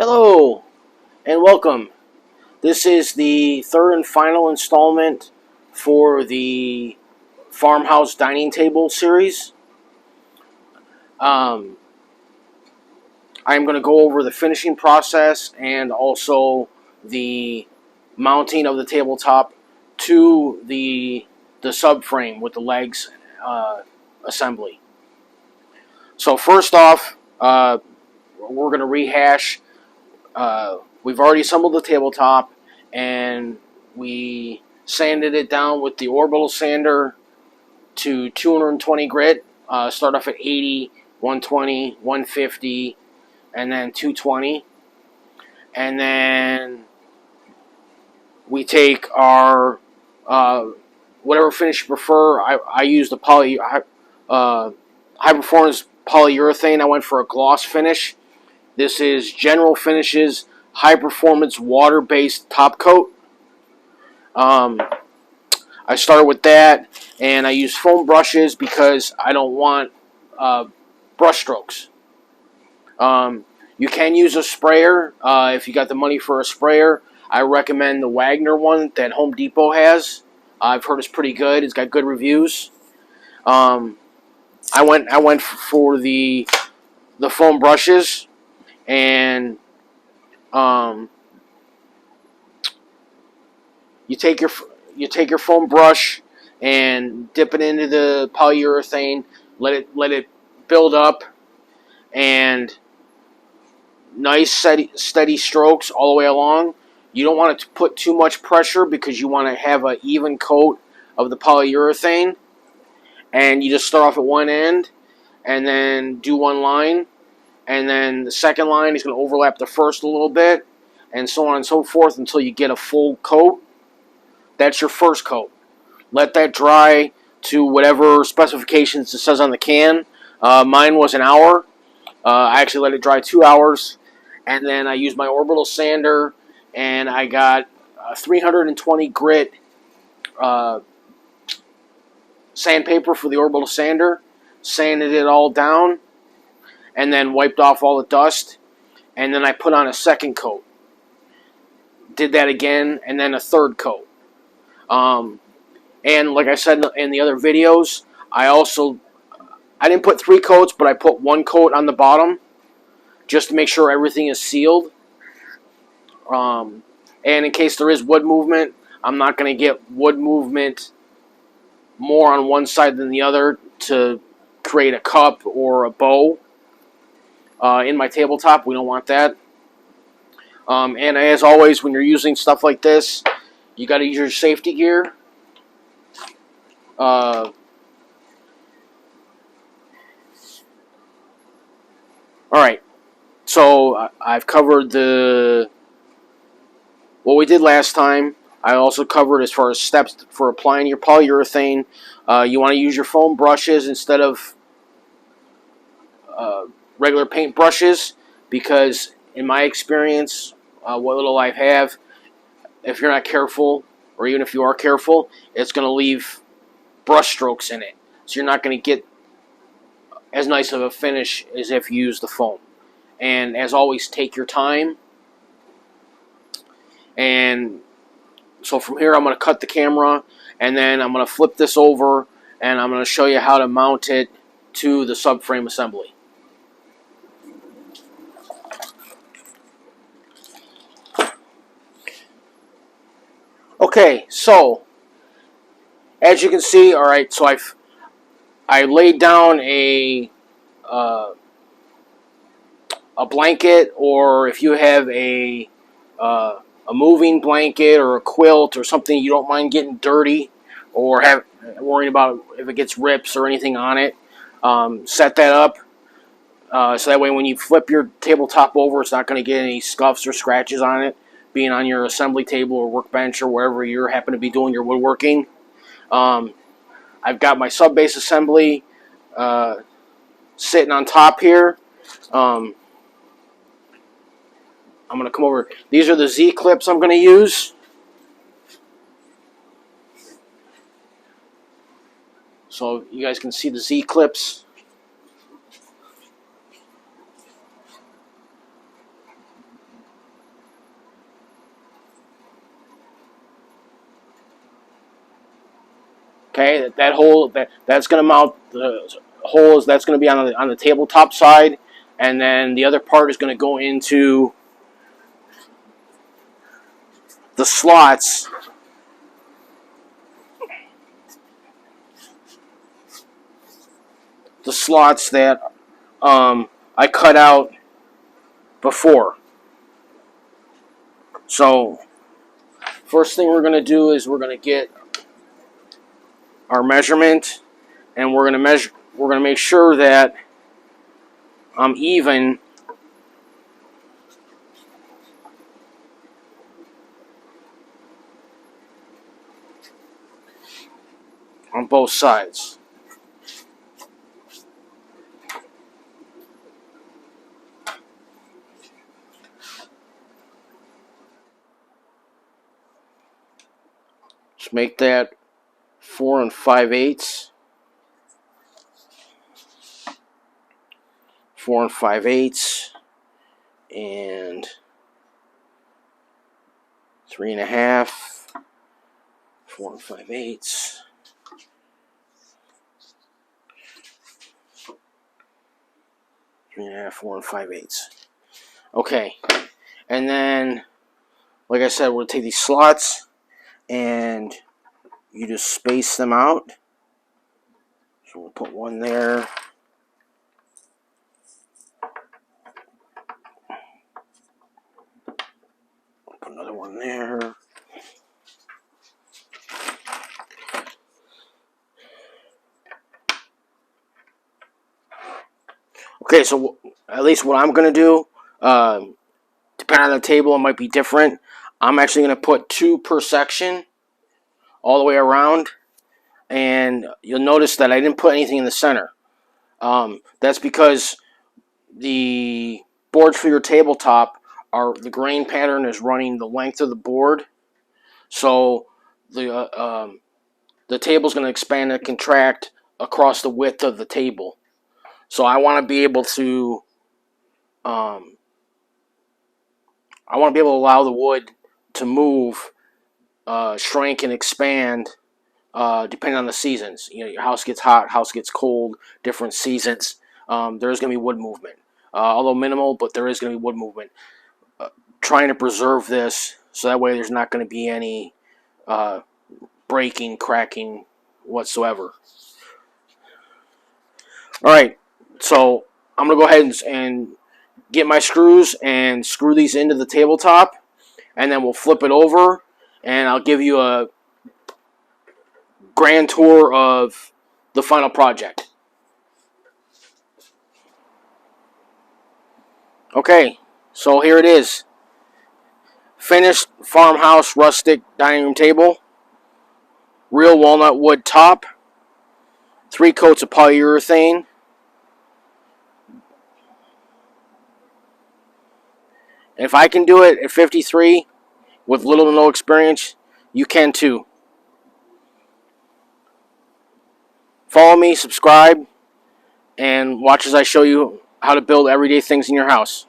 Hello and welcome. This is the third and final installment for the Farmhouse dining table series. I'm going to go over the finishing process and also the mounting of the tabletop to the subframe with the legs assembly. So first off, we're going to rehash. We've already assembled the tabletop, and we sanded it down with the orbital sander to 220 grit. Start off at 80, 120, 150, and then 220. And then we take our whatever finish you prefer. I used the high performance polyurethane. I went for a gloss finish. This is General Finishes high performance water based top coat. I started with that, and I use foam brushes because I don't want brush strokes. You can use a sprayer if you got the money for a sprayer. I recommend the Wagner one that Home Depot has. I've heard it's pretty good. It's got good reviews. I went for the foam brushes, and you take your foam brush and dip it into the polyurethane. Let it build up, and nice steady strokes all the way along. You don't want it to put too much pressure because you want to have an even coat of the polyurethane. And you just start off at one end and then do one line. And then the second line is going to overlap the first a little bit, and so on and so forth until you get a full coat. That's your first coat. Let that dry to whatever specifications it says on the can. Mine was an hour. I actually let it dry 2 hours. And then I used my orbital sander, and I got 320 grit sandpaper for the orbital sander. Sanded it all down, and then wiped off all the dust. And then I put on a second coat. Did that again, and then a third coat. And like I said in the other videos, I didn't put 3 coats, but I put 1 coat on the bottom just to make sure everything is sealed. And in case there is wood movement, I'm not going to get wood movement more on one side than the other to create a cup or a bow in my tabletop. We don't want that. And as always, when you're using stuff like this, you got to use your safety gear. All right, so I've covered what we did last time. I also covered as far as steps for applying your polyurethane. You want to use your foam brushes instead of regular paint brushes because, in my experience, what little I have, if you're not careful, or even if you are careful, it's going to leave brush strokes in it. So you're not going to get as nice of a finish as if you use the foam. And as always, take your time. And so from here, I'm going to cut the camera, and then I'm going to flip this over, and I'm going to show you how to mount it to the subframe assembly. Okay, so as you can see, all right, so I laid down a blanket, or if you have a moving blanket or a quilt or something you don't mind getting dirty or worrying about if it gets rips or anything on it, set that up so that way when you flip your tabletop over, it's not going to get any scuffs or scratches on it, being on your assembly table or workbench or wherever you happen to be doing your woodworking. I've got my sub-base assembly sitting on top here. I'm going to come over. These are the Z-clips I'm going to use. So you guys can see the Z-clips. Okay, that hole that's going to mount the holes. That's going to be on the tabletop side, and then the other part is going to go into the slots. The slots that I cut out before. So first thing we're going to do is we're going to get our measurement, and we're going to measure. We're going to make sure that I'm even on both sides. Just make that 4 5/8. 4 5/8, and 3 1/2. 4 5/8. 3 1/2, 4 5/8. Okay, and then, like I said, we'll take these slots and you just space them out. So we'll put one there. Put another one there. Okay, so at least what I'm going to do, depending on the table, it might be different. I'm actually going to put 2 per section all the way around. And you'll notice that I didn't put anything in the center. That's because the boards for your tabletop the grain pattern is running the length of the board. So the table's going to expand and contract across the width of the table. So I want to be able to allow the wood to move, shrink, and expand depending on the seasons. You know, your house gets hot, house gets cold, different seasons. There's going to be wood movement, although minimal, but there is going to be wood movement. Trying to preserve this so that way there's not going to be any breaking, cracking whatsoever. All right, so I'm going to go ahead and get my screws and screw these into the tabletop, and then we'll flip it over, and I'll give you a grand tour of the final project. Okay, so here it is. Finished farmhouse rustic dining room table. Real walnut wood top. 3 coats of polyurethane. And if I can do it at 53 with little to no experience, you can too. Follow me, subscribe, and watch as I show you how to build everyday things in your house.